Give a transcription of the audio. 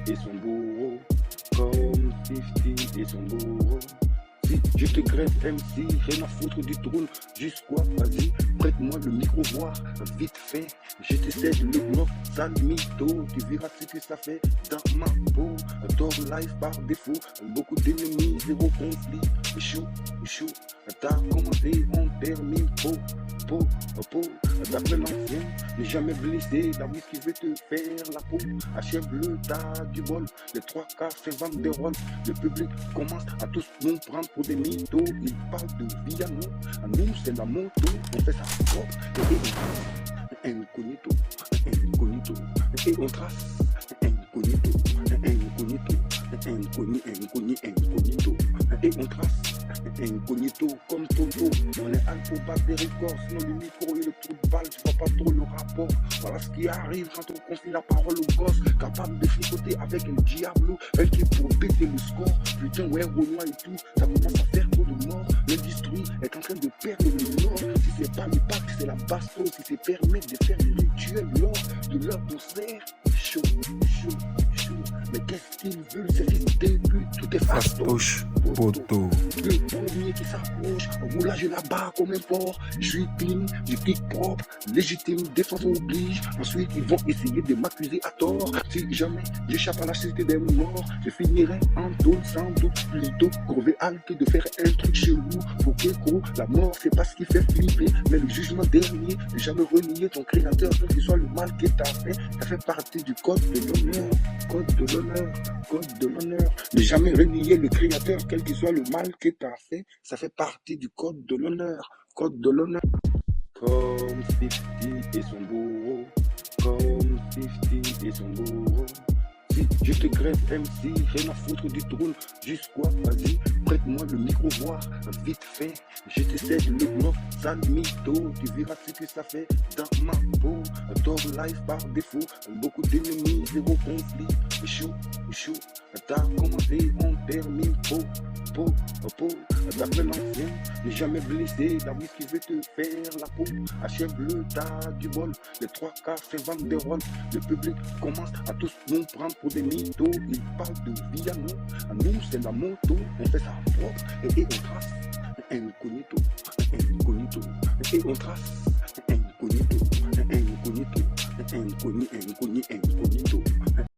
et son bourreau, comme 50 et son bourreau. Si je te grève MC, rien à foutre du trône, juste quoi, vas-y, prête-moi le micro, voir, vite fait, je te cède le bloc, sale mytho, tu verras ce que ça fait dans ma peau, tort life par défaut, beaucoup d'ennemis, zéro conflit, chaud, t'as commencé, on termine, d'après l'ancien, ne jamais blessé, la whisky veut te faire la peau, achève-le, t'as du bol, les 3 quarts fait vendre des rôles, le public commence à tous nous prendre pour des mythos, ils parlent de vie à nous c'est la moto, on fait ça propre, et incognito, et on trace, incognito, et on trace, incognito comme Toto, on est alpha bas des records, sinon le micro et le trou de balle, tu vois pas trop le rapport, voilà ce qui arrive quand on confie la parole au gosse, capable de fricoter avec un diablo, elle qui est pour péter le score, putain ouais Renoir et tout, ça commence à faire trop de morts, l'industrie est en train de perdre le nord, si c'est pas le pack, c'est la baston, si c'est permettre de faire des rituels lors de leur concert, chaud, mais qu'est-ce qu'ils veulent, c'est qu'ils débutent, tout est fastoche, poteau. Le premier qui s'approche, roulage là-bas comme un port, je suis clean, je kick propre, légitime, défense oblige, ensuite ils vont essayer de m'accuser à tort, si jamais j'échappe à la cité des morts, je finirai en tôle sans doute, plutôt crever halte de faire un truc chelou, faut qu'écho, la mort c'est pas ce qui fait flipper, mais le jugement dernier, ne jamais renier ton créateur, quel que soit le mal que t'as fait, ça fait partie du code de l'honneur, ne jamais renier le créateur, quel que soit le mal que t'as fait, ça fait partie du code de l'honneur, Comme 50 et son bourreau, comme 50 et son bourreau. Si je te grève MC, rien à foutre du trône, juste quoi, vas-y, prête-moi le micro, voir, vite fait, je te cède le bloc, sale mytho, tu verras ce que ça fait dans ma peau, tort life par défaut, beaucoup d'ennemis, zéro conflit, chaud, t'as commencé, on termine, d'après l'ancien, ne jamais blessé, la whisky veut te faire la peau, achève-le, t'as du bol, les 3 quarts fait vendre des rôles, le public commence à tous nous prendre pour des mythos, ils parlent de vie à nous c'est la moto, on fait ça propre, et on trace, incognito, et on trace, incognito.